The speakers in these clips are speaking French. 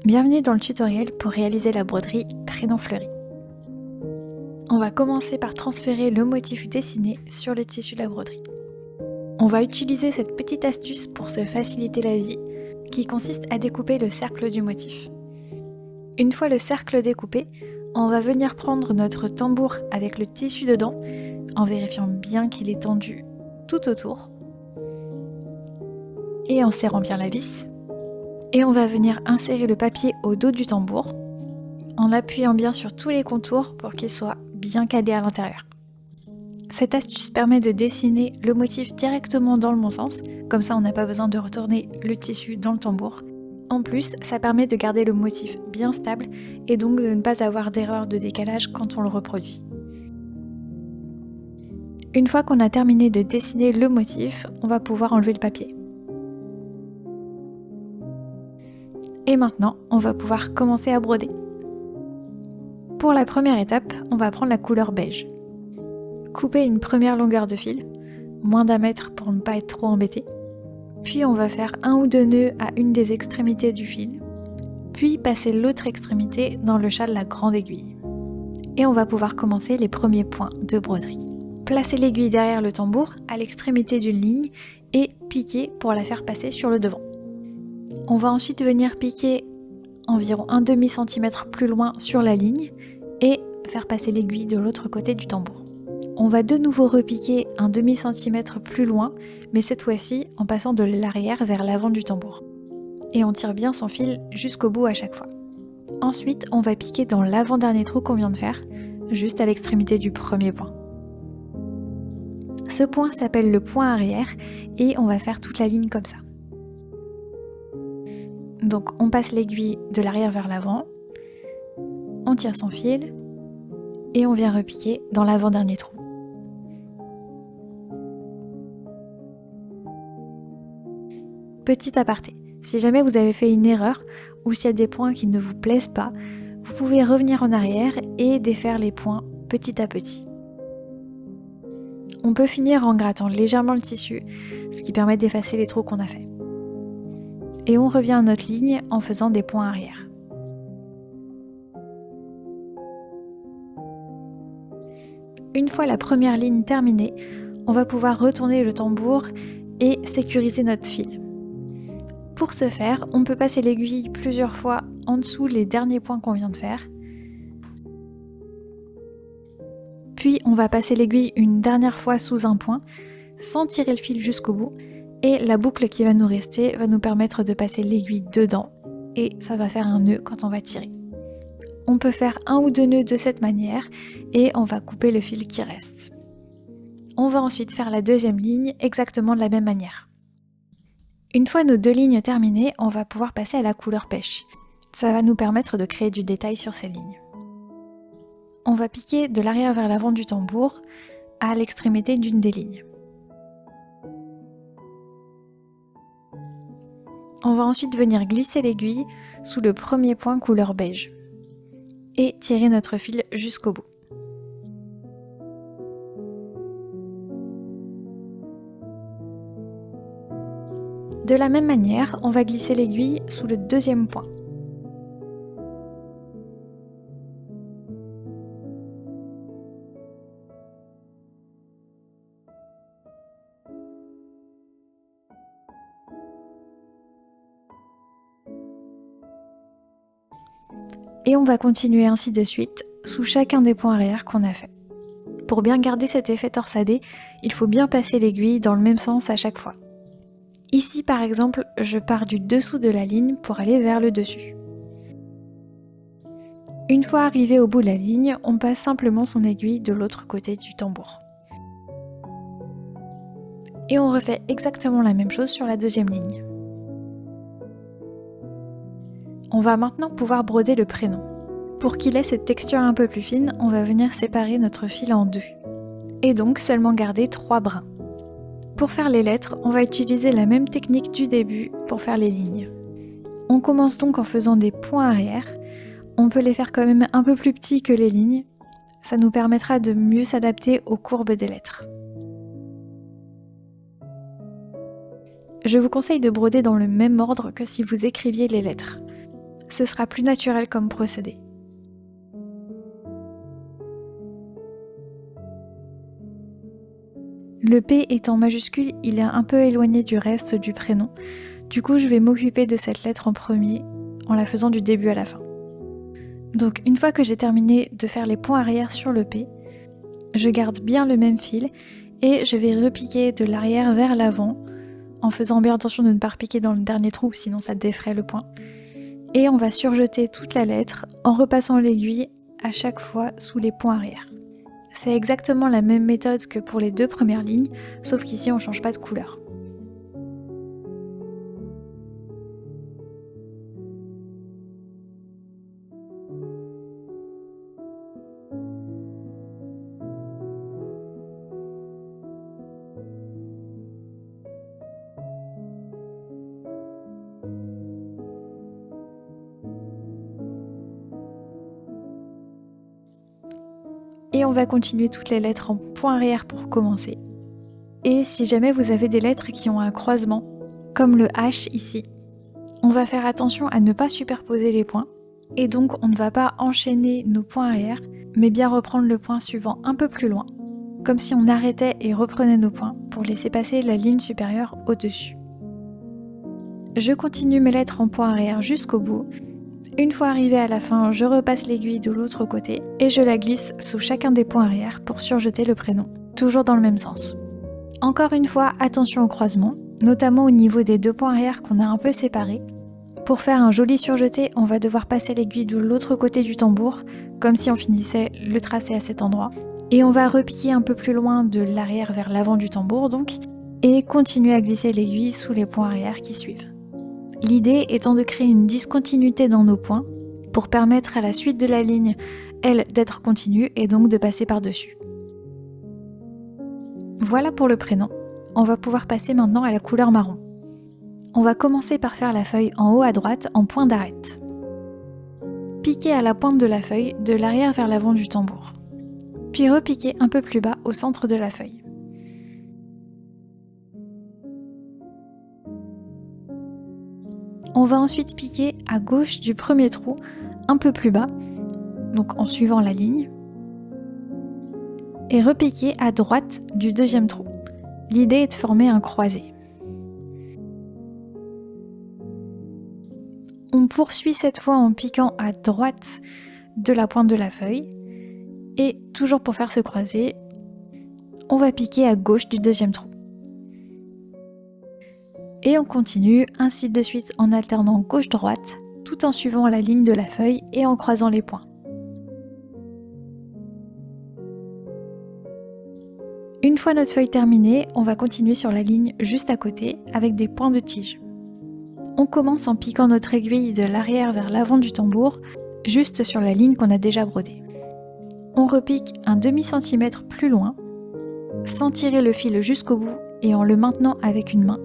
Bienvenue dans le tutoriel pour réaliser la broderie Prénom fleuri. On va commencer par transférer le motif dessiné sur le tissu de la broderie. On va utiliser cette petite astuce pour se faciliter la vie qui consiste à découper le cercle du motif. Une fois le cercle découpé, on va venir prendre notre tambour avec le tissu dedans en vérifiant bien qu'il est tendu tout autour et en serrant bien la vis. Et on va venir insérer le papier au dos du tambour en appuyant bien sur tous les contours pour qu'il soit bien calé à l'intérieur. Cette astuce permet de dessiner le motif directement dans le bon sens, comme ça on n'a pas besoin de retourner le tissu dans le tambour. En plus, ça permet de garder le motif bien stable et donc de ne pas avoir d'erreur de décalage quand on le reproduit. Une fois qu'on a terminé de dessiner le motif, on va pouvoir enlever le papier. Et maintenant, on va pouvoir commencer à broder. Pour la première étape, on va prendre la couleur beige. Couper une première longueur de fil, moins d'1 mètre pour ne pas être trop embêté. Puis on va faire 1 ou 2 nœuds à une des extrémités du fil. Puis passer l'autre extrémité dans le chat de la grande aiguille. Et on va pouvoir commencer les premiers points de broderie. Placer l'aiguille derrière le tambour à l'extrémité d'une ligne et piquer pour la faire passer sur le devant. On va ensuite venir piquer environ 1 demi-centimètre plus loin sur la ligne et faire passer l'aiguille de l'autre côté du tambour. On va de nouveau repiquer 1 demi-centimètre plus loin, mais cette fois-ci en passant de l'arrière vers l'avant du tambour. Et on tire bien son fil jusqu'au bout à chaque fois. Ensuite, on va piquer dans l'avant-dernier trou qu'on vient de faire, juste à l'extrémité du premier point. Ce point s'appelle le point arrière et on va faire toute la ligne comme ça. Donc on passe l'aiguille de l'arrière vers l'avant, on tire son fil et on vient repiquer dans l'avant-dernier trou. Petit aparté, si jamais vous avez fait une erreur ou s'il y a des points qui ne vous plaisent pas, vous pouvez revenir en arrière et défaire les points petit à petit. On peut finir en grattant légèrement le tissu, ce qui permet d'effacer les trous qu'on a fait. Et on revient à notre ligne en faisant des points arrière. Une fois la première ligne terminée, on va pouvoir retourner le tambour et sécuriser notre fil. Pour ce faire, on peut passer l'aiguille plusieurs fois en dessous les derniers points qu'on vient de faire. Puis on va passer l'aiguille une dernière fois sous un point, sans tirer le fil jusqu'au bout. Et la boucle qui va nous rester va nous permettre de passer l'aiguille dedans et ça va faire un nœud quand on va tirer. On peut faire 1 ou 2 nœuds de cette manière et on va couper le fil qui reste. On va ensuite faire la deuxième ligne exactement de la même manière. Une fois nos 2 lignes terminées, on va pouvoir passer à la couleur pêche. Ça va nous permettre de créer du détail sur ces lignes. On va piquer de l'arrière vers l'avant du tambour à l'extrémité d'une des lignes. On va ensuite venir glisser l'aiguille sous le premier point couleur beige et tirer notre fil jusqu'au bout. De la même manière, on va glisser l'aiguille sous le deuxième point. Et on va continuer ainsi de suite sous chacun des points arrière qu'on a fait. Pour bien garder cet effet torsadé, il faut bien passer l'aiguille dans le même sens à chaque fois. Ici par exemple, je pars du dessous de la ligne pour aller vers le dessus. Une fois arrivé au bout de la ligne, on passe simplement son aiguille de l'autre côté du tambour. Et on refait exactement la même chose sur la deuxième ligne. On va maintenant pouvoir broder le prénom. Pour qu'il ait cette texture un peu plus fine, on va venir séparer notre fil en 2. Et donc seulement garder 3 brins. Pour faire les lettres, on va utiliser la même technique du début pour faire les lignes. On commence donc en faisant des points arrière. On peut les faire quand même un peu plus petits que les lignes. Ça nous permettra de mieux s'adapter aux courbes des lettres. Je vous conseille de broder dans le même ordre que si vous écriviez les lettres. Ce sera plus naturel comme procédé. Le P est en majuscule, il est un peu éloigné du reste du prénom. Du coup, je vais m'occuper de cette lettre en premier, en la faisant du début à la fin. Donc, une fois que j'ai terminé de faire les points arrière sur le P, je garde bien le même fil et je vais repiquer de l'arrière vers l'avant, en faisant bien attention de ne pas repiquer dans le dernier trou, sinon ça défraie le point. Et on va surjeter toute la lettre en repassant l'aiguille à chaque fois sous les points arrière. C'est exactement la même méthode que pour les deux premières lignes, sauf qu'ici on ne change pas de couleur. Et on va continuer toutes les lettres en point arrière pour commencer. Et si jamais vous avez des lettres qui ont un croisement, comme le H ici, on va faire attention à ne pas superposer les points, et donc on ne va pas enchaîner nos points arrière, mais bien reprendre le point suivant un peu plus loin, comme si on arrêtait et reprenait nos points pour laisser passer la ligne supérieure au-dessus. Je continue mes lettres en point arrière jusqu'au bout. Une fois arrivé à la fin, je repasse l'aiguille de l'autre côté et je la glisse sous chacun des points arrière pour surjeter le prénom, toujours dans le même sens. Encore une fois, attention au croisement, notamment au niveau des deux points arrière qu'on a un peu séparés. Pour faire un joli surjeté, on va devoir passer l'aiguille de l'autre côté du tambour, comme si on finissait le tracé à cet endroit. Et on va repiquer un peu plus loin de l'arrière vers l'avant du tambour donc, et continuer à glisser l'aiguille sous les points arrière qui suivent. L'idée étant de créer une discontinuité dans nos points pour permettre à la suite de la ligne, elle, d'être continue et donc de passer par-dessus. Voilà pour le prénom. On va pouvoir passer maintenant à la couleur marron. On va commencer par faire la feuille en haut à droite en point d'arête. Piquer à la pointe de la feuille de l'arrière vers l'avant du tambour. Puis repiquer un peu plus bas au centre de la feuille. On va ensuite piquer à gauche du premier trou, un peu plus bas, donc en suivant la ligne, et repiquer à droite du deuxième trou. L'idée est de former un croisé. On poursuit cette fois en piquant à droite de la pointe de la feuille, et toujours pour faire ce croisé, on va piquer à gauche du deuxième trou. Et on continue ainsi de suite en alternant gauche-droite, tout en suivant la ligne de la feuille et en croisant les points. Une fois notre feuille terminée, on va continuer sur la ligne juste à côté avec des points de tige. On commence en piquant notre aiguille de l'arrière vers l'avant du tambour, juste sur la ligne qu'on a déjà brodée. On repique un demi-centimètre plus loin, sans tirer le fil jusqu'au bout et en le maintenant avec une main.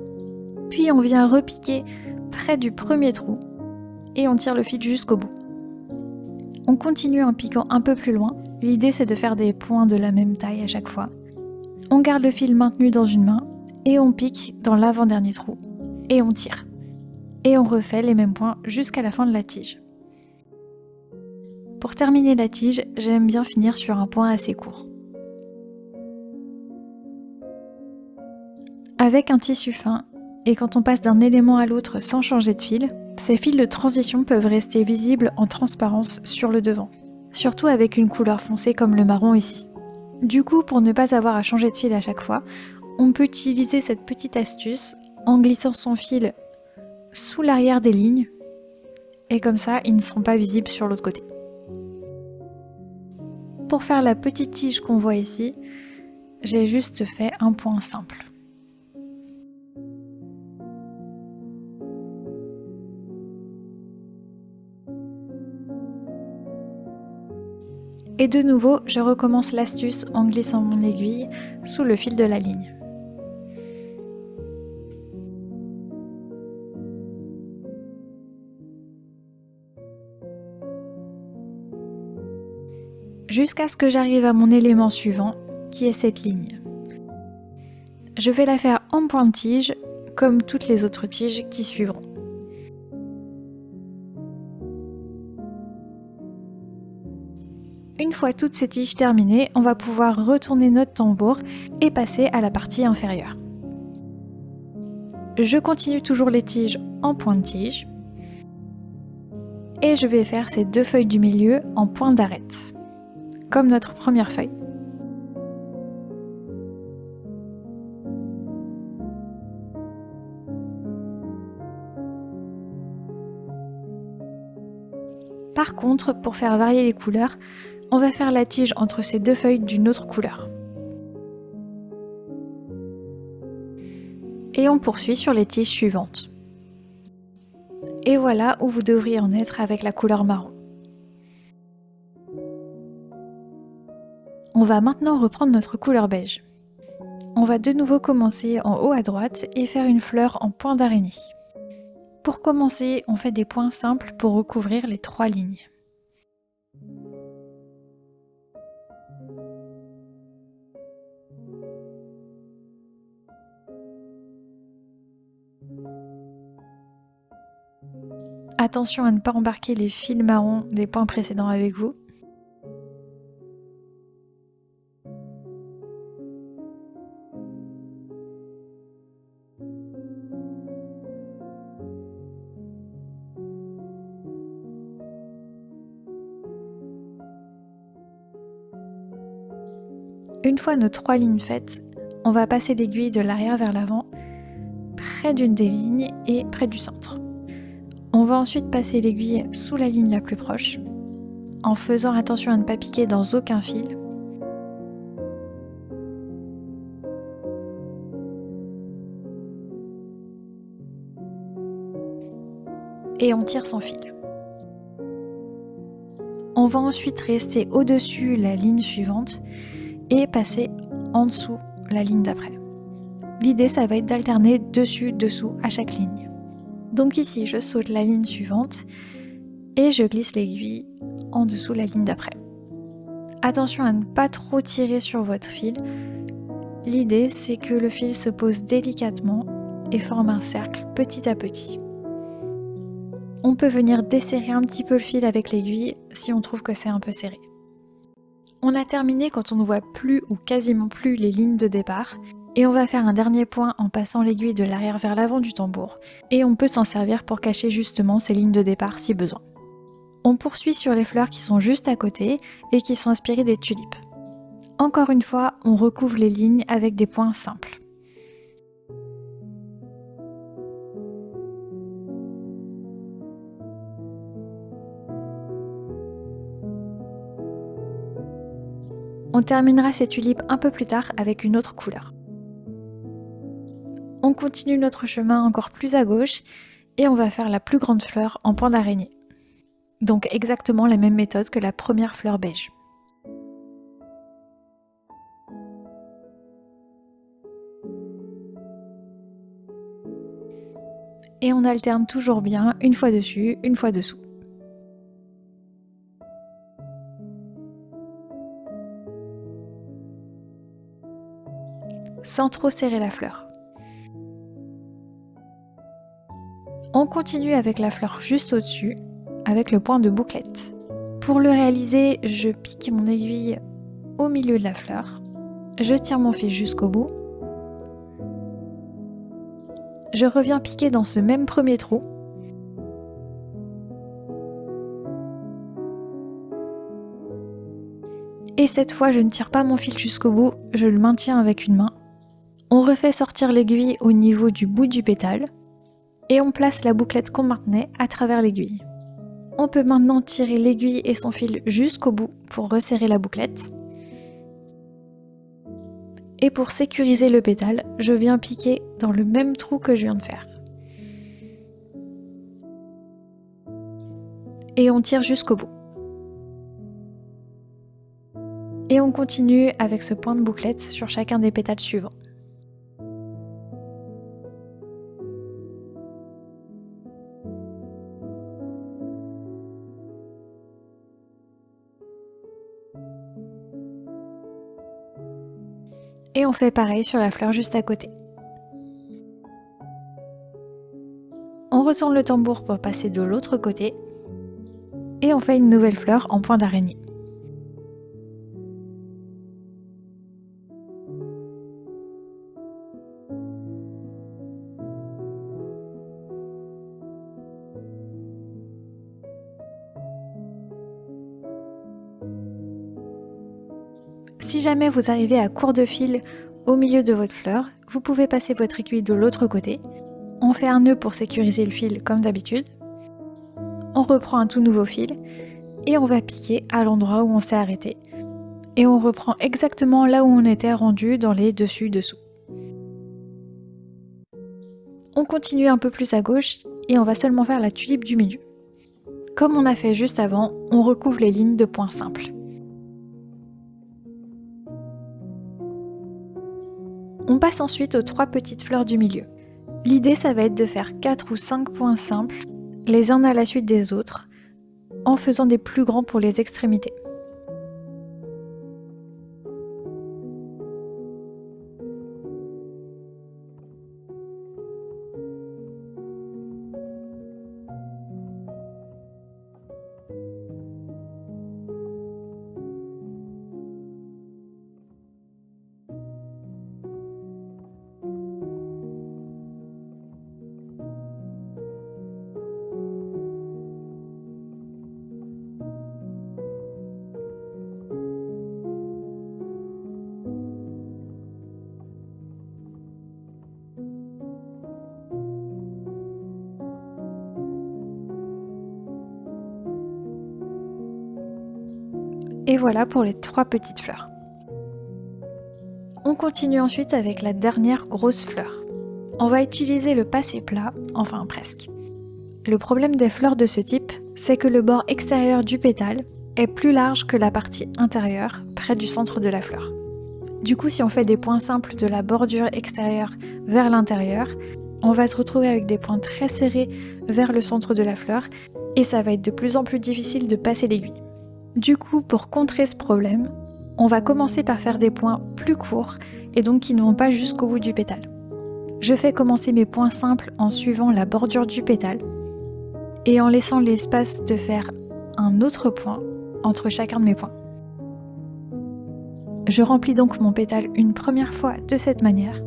Puis on vient repiquer près du premier trou et on tire le fil jusqu'au bout. On continue en piquant un peu plus loin. L'idée c'est de faire des points de la même taille à chaque fois. On garde le fil maintenu dans une main et on pique dans l'avant-dernier trou et on tire. Et on refait les mêmes points jusqu'à la fin de la tige. Pour terminer la tige, j'aime bien finir sur un point assez court. Avec un tissu fin, et quand on passe d'un élément à l'autre sans changer de fil, ces fils de transition peuvent rester visibles en transparence sur le devant, surtout avec une couleur foncée comme le marron ici. Du coup, pour ne pas avoir à changer de fil à chaque fois, on peut utiliser cette petite astuce en glissant son fil sous l'arrière des lignes, et comme ça, ils ne seront pas visibles sur l'autre côté. Pour faire la petite tige qu'on voit ici, j'ai juste fait un point simple. Et de nouveau, je recommence l'astuce en glissant mon aiguille sous le fil de la ligne. Jusqu'à ce que j'arrive à mon élément suivant, qui est cette ligne. Je vais la faire en point de tige, comme toutes les autres tiges qui suivront. Une fois toutes ces tiges terminées, on va pouvoir retourner notre tambour et passer à la partie inférieure. Je continue toujours les tiges en point de tige et je vais faire ces 2 feuilles du milieu en point d'arête, comme notre première feuille. Par contre, pour faire varier les couleurs, on va faire la tige entre ces 2 feuilles d'une autre couleur. Et on poursuit sur les tiges suivantes. Et voilà où vous devriez en être avec la couleur marron. On va maintenant reprendre notre couleur beige. On va de nouveau commencer en haut à droite et faire une fleur en point d'araignée. Pour commencer, on fait des points simples pour recouvrir les 3 lignes. Attention à ne pas embarquer les fils marrons des points précédents avec vous. Une fois nos 3 lignes faites, on va passer l'aiguille de l'arrière vers l'avant, près d'une des lignes et près du centre. On va ensuite passer l'aiguille sous la ligne la plus proche, en faisant attention à ne pas piquer dans aucun fil. Et on tire son fil. On va ensuite rester au-dessus la ligne suivante et passer en dessous la ligne d'après. L'idée, ça va être d'alterner dessus-dessous à chaque ligne. Donc ici, je saute la ligne suivante et je glisse l'aiguille en dessous la ligne d'après. Attention à ne pas trop tirer sur votre fil. L'idée, c'est que le fil se pose délicatement et forme un cercle petit à petit. On peut venir desserrer un petit peu le fil avec l'aiguille si on trouve que c'est un peu serré. On a terminé quand on ne voit plus ou quasiment plus les lignes de départ et on va faire un dernier point en passant l'aiguille de l'arrière vers l'avant du tambour et on peut s'en servir pour cacher justement ces lignes de départ si besoin. On poursuit sur les fleurs qui sont juste à côté et qui sont inspirées des tulipes. Encore une fois, on recouvre les lignes avec des points simples. On terminera ces tulipes un peu plus tard avec une autre couleur. On continue notre chemin encore plus à gauche et on va faire la plus grande fleur en point d'araignée. Donc exactement la même méthode que la première fleur beige. Et on alterne toujours bien, une fois dessus, une fois dessous. Sans trop serrer la fleur. On continue avec la fleur juste au-dessus, avec le point de bouclette. Pour le réaliser, je pique mon aiguille au milieu de la fleur, je tire mon fil jusqu'au bout, je reviens piquer dans ce même premier trou, et cette fois je ne tire pas mon fil jusqu'au bout, je le maintiens avec une main. On refait sortir l'aiguille au niveau du bout du pétale et on place la bouclette qu'on maintenait à travers l'aiguille. On peut maintenant tirer l'aiguille et son fil jusqu'au bout pour resserrer la bouclette. Et pour sécuriser le pétale, je viens piquer dans le même trou que je viens de faire. Et on tire jusqu'au bout. Et on continue avec ce point de bouclette sur chacun des pétales suivants. Et on fait pareil sur la fleur juste à côté. On retourne le tambour pour passer de l'autre côté. Et on fait une nouvelle fleur en point d'araignée. Si jamais vous arrivez à court de fil au milieu de votre fleur, vous pouvez passer votre aiguille de l'autre côté. On fait un nœud pour sécuriser le fil comme d'habitude. On reprend un tout nouveau fil et on va piquer à l'endroit où on s'est arrêté. Et on reprend exactement là où on était rendu dans les dessus-dessous. On continue un peu plus à gauche et on va seulement faire la tulipe du milieu. Comme on a fait juste avant, on recouvre les lignes de points simples. On passe ensuite aux 3 petites fleurs du milieu. L'idée, ça va être de faire 4 ou 5 points simples, les uns à la suite des autres, en faisant des plus grands pour les extrémités. Et voilà pour les 3 petites fleurs. On continue ensuite avec la dernière grosse fleur. On va utiliser le passé plat, enfin presque. Le problème des fleurs de ce type, c'est que le bord extérieur du pétale est plus large que la partie intérieure, près du centre de la fleur. Du coup, si on fait des points simples de la bordure extérieure vers l'intérieur, on va se retrouver avec des points très serrés vers le centre de la fleur et ça va être de plus en plus difficile de passer l'aiguille. Du coup, pour contrer ce problème, on va commencer par faire des points plus courts et donc qui ne vont pas jusqu'au bout du pétale. Je fais commencer mes points simples en suivant la bordure du pétale et en laissant l'espace de faire un autre point entre chacun de mes points. Je remplis donc mon pétale une première fois de cette manière.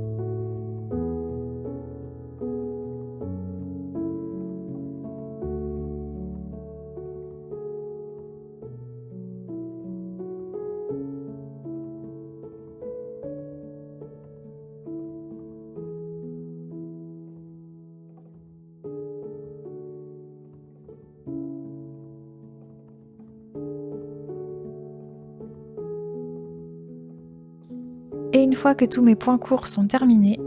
Et une fois que tous mes points courts sont terminés,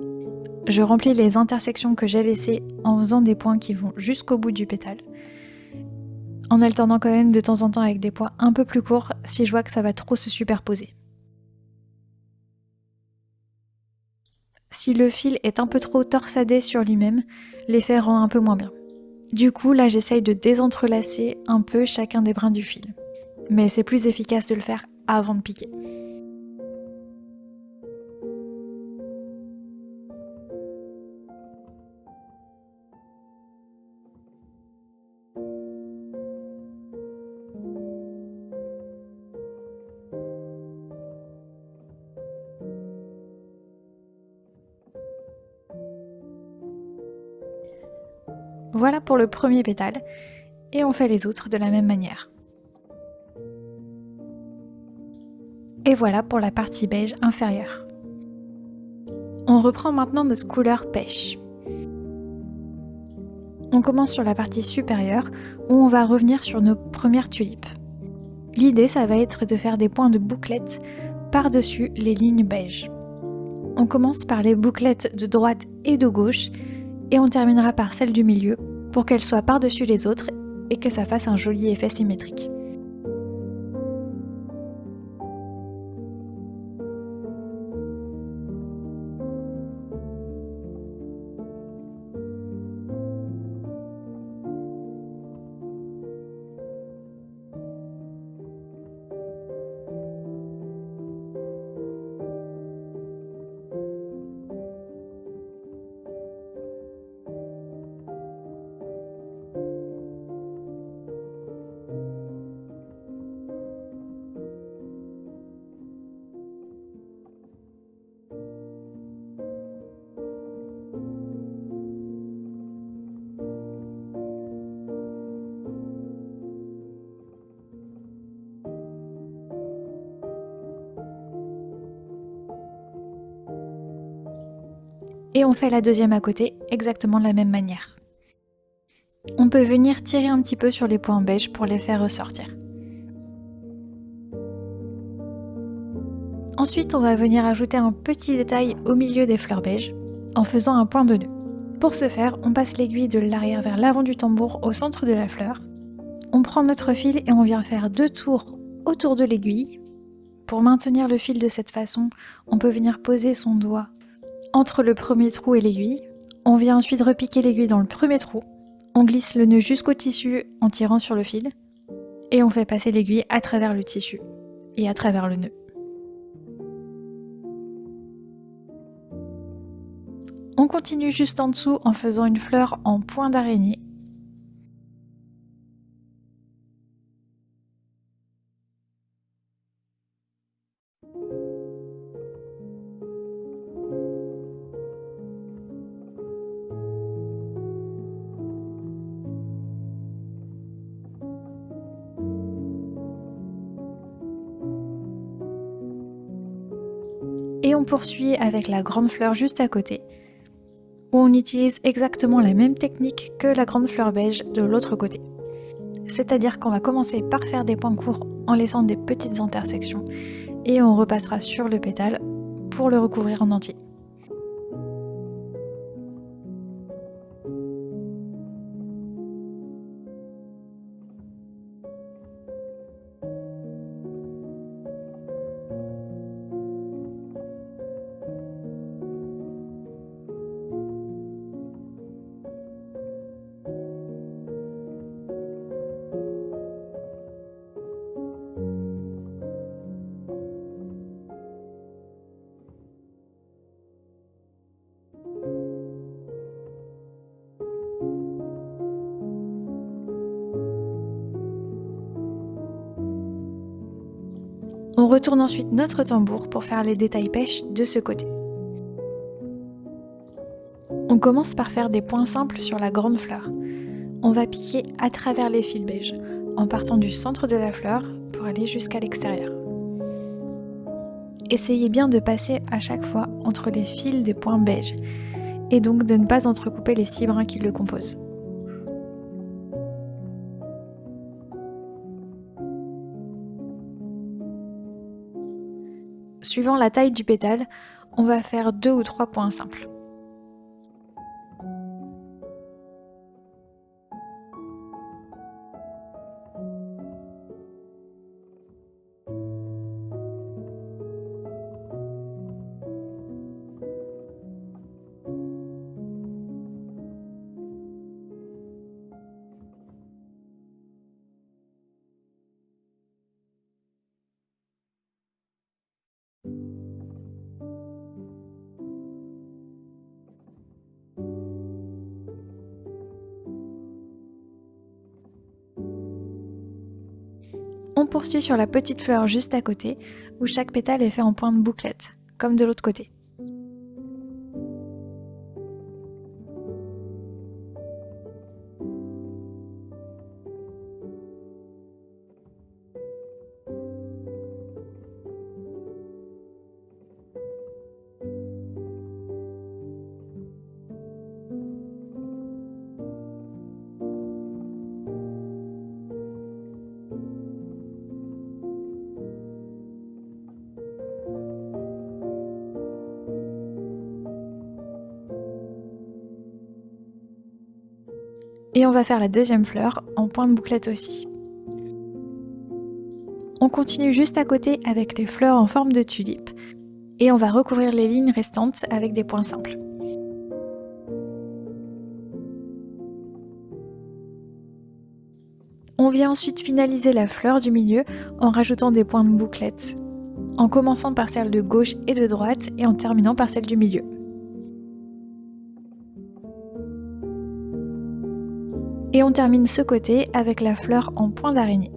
je remplis les intersections que j'ai laissées en faisant des points qui vont jusqu'au bout du pétale, en alternant quand même de temps en temps avec des points un peu plus courts si je vois que ça va trop se superposer. Si le fil est un peu trop torsadé sur lui-même, l'effet rend un peu moins bien. Du coup, là j'essaye de désentrelacer un peu chacun des brins du fil. Mais c'est plus efficace de le faire avant de piquer. Voilà pour le premier pétale, et on fait les autres de la même manière. Et voilà pour la partie beige inférieure. On reprend maintenant notre couleur pêche. On commence sur la partie supérieure où on va revenir sur nos premières tulipes. L'idée, ça va être de faire des points de bouclettes par-dessus les lignes beige. On commence par les bouclettes de droite et de gauche et on terminera par celle du milieu pour qu'elle soit par-dessus les autres et que ça fasse un joli effet symétrique. Et on fait la deuxième à côté, exactement de la même manière. On peut venir tirer un petit peu sur les points beige pour les faire ressortir. Ensuite, on va venir ajouter un petit détail au milieu des fleurs beige en faisant un point de nœud. Pour ce faire, on passe l'aiguille de l'arrière vers l'avant du tambour au centre de la fleur. On prend notre fil et on vient faire 2 tours autour de l'aiguille. Pour maintenir le fil de cette façon, on peut venir poser son doigt entre le premier trou et l'aiguille. On vient ensuite repiquer l'aiguille dans le premier trou. On glisse le nœud jusqu'au tissu en tirant sur le fil. Et on fait passer l'aiguille à travers le tissu et à travers le nœud. On continue juste en dessous en faisant une fleur en point d'araignée. Et on poursuit avec la grande fleur juste à côté, où on utilise exactement la même technique que la grande fleur beige de l'autre côté. C'est-à-dire qu'on va commencer par faire des points courts en laissant des petites intersections et on repassera sur le pétale pour le recouvrir en entier. On retourne ensuite notre tambour pour faire les détails pêche de ce côté. On commence par faire des points simples sur la grande fleur. On va piquer à travers les fils beige, en partant du centre de la fleur pour aller jusqu'à l'extérieur. Essayez bien de passer à chaque fois entre les fils des points beige, et donc de ne pas entrecouper les 6 brins qui le composent. Suivant la taille du pétale, on va faire 2 ou 3 points simples. On poursuit sur la petite fleur juste à côté, où chaque pétale est fait en point de bouclette, comme de l'autre côté. Et on va faire la deuxième fleur en point de bouclette aussi. On continue juste à côté avec les fleurs en forme de tulipe et on va recouvrir les lignes restantes avec des points simples. On vient ensuite finaliser la fleur du milieu en rajoutant des points de bouclette, en commençant par celle de gauche et de droite et en terminant par celle du milieu. Et on termine ce côté avec la fleur en point d'araignée.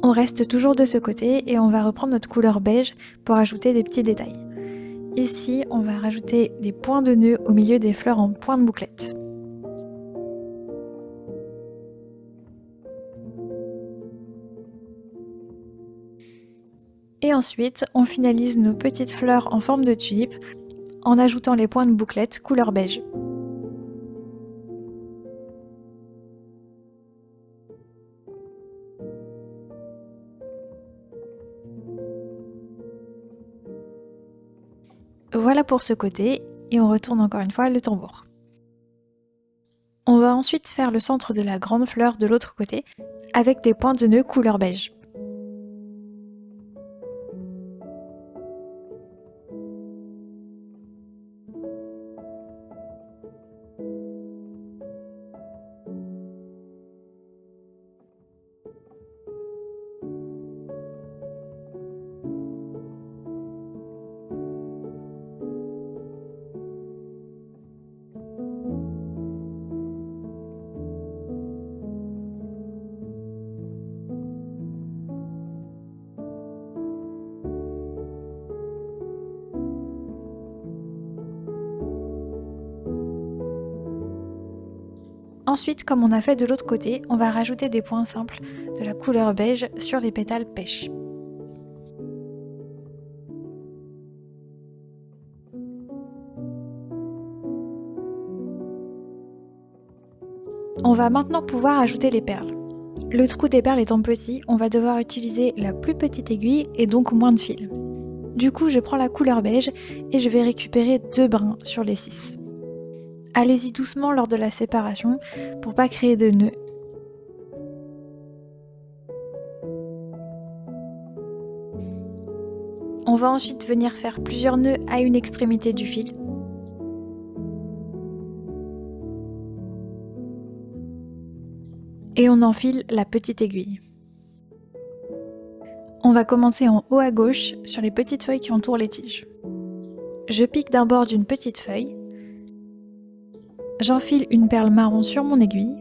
On reste toujours de ce côté et on va reprendre notre couleur beige pour ajouter des petits détails. Ici, on va rajouter des points de nœud au milieu des fleurs en point de bouclette. Et ensuite, on finalise nos petites fleurs en forme de tulipe en ajoutant les points de bouclette couleur beige. Voilà pour ce côté, et on retourne encore une fois le tambour. On va ensuite faire le centre de la grande fleur de l'autre côté, avec des points de nœud couleur beige. Ensuite, comme on a fait de l'autre côté, on va rajouter des points simples de la couleur beige sur les pétales pêche. On va maintenant pouvoir ajouter les perles. Le trou des perles étant petit, on va devoir utiliser la plus petite aiguille et donc moins de fil. Du coup, je prends la couleur beige et je vais récupérer 2 brins sur les 6. Allez-y doucement lors de la séparation pour pas créer de nœuds. On va ensuite venir faire plusieurs nœuds à une extrémité du fil. Et on enfile la petite aiguille. On va commencer en haut à gauche sur les petites feuilles qui entourent les tiges. Je pique d'un bord d'une petite feuille. J'enfile une perle marron sur mon aiguille.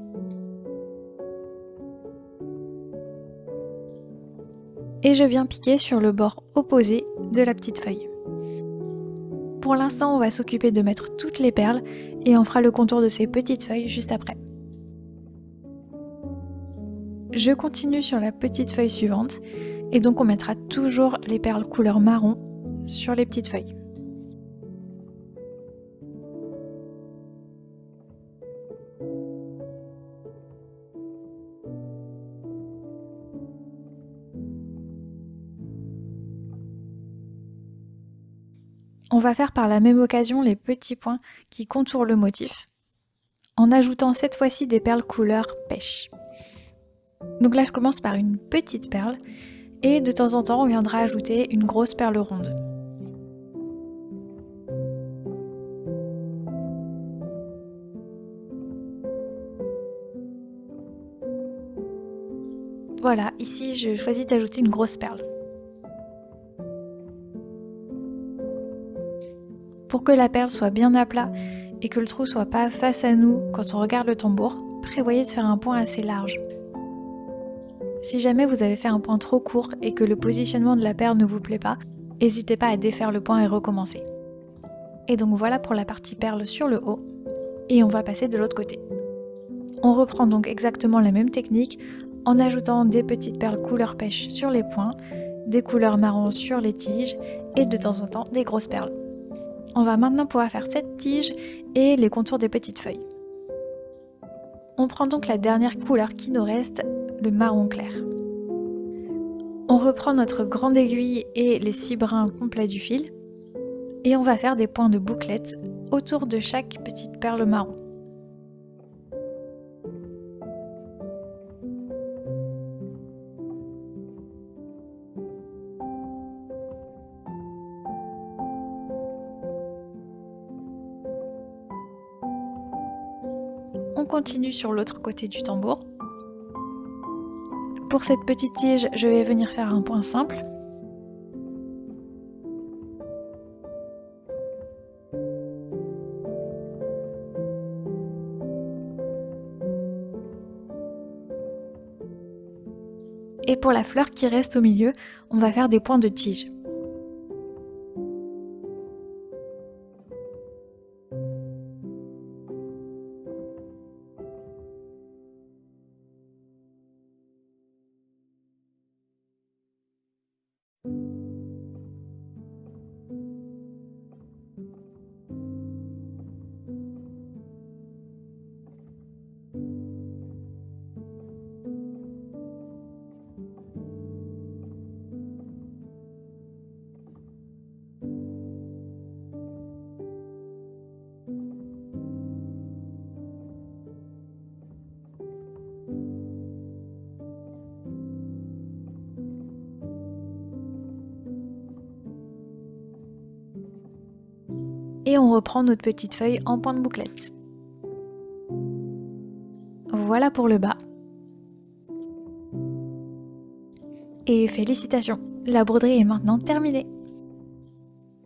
Et je viens piquer sur le bord opposé de la petite feuille. Pour l'instant, on va s'occuper de mettre toutes les perles et on fera le contour de ces petites feuilles juste après. Je continue sur la petite feuille suivante et donc on mettra toujours les perles couleur marron sur les petites feuilles. On va faire par la même occasion les petits points qui contourent le motif, en ajoutant cette fois-ci des perles couleur pêche. Donc là je commence par une petite perle, et de temps en temps on viendra ajouter une grosse perle ronde. Voilà, ici je choisis d'ajouter une grosse perle. Pour que la perle soit bien à plat et que le trou soit pas face à nous quand on regarde le tambour, prévoyez de faire un point assez large. Si jamais vous avez fait un point trop court et que le positionnement de la perle ne vous plaît pas, n'hésitez pas à défaire le point et recommencer. Et donc voilà pour la partie perle sur le haut, et on va passer de l'autre côté. On reprend donc exactement la même technique en ajoutant des petites perles couleur pêche sur les points, des couleurs marron sur les tiges et de temps en temps des grosses perles. On va maintenant pouvoir faire cette tige et les contours des petites feuilles. On prend donc la dernière couleur qui nous reste, le marron clair. On reprend notre grande aiguille et les 6 brins complets du fil et on va faire des points de bouclette autour de chaque petite perle marron. On continue sur l'autre côté du tambour. Pour cette petite tige, je vais venir faire un point simple. Et pour la fleur qui reste au milieu, on va faire des points de tige. Et on reprend notre petite feuille en point de bouclette. Voilà pour le bas. Et félicitations, la broderie est maintenant terminée.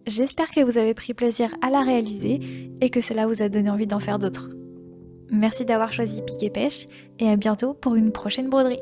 J'espère que vous avez pris plaisir à la réaliser et que cela vous a donné envie d'en faire d'autres. Merci d'avoir choisi Pic et Pêche et à bientôt pour une prochaine broderie.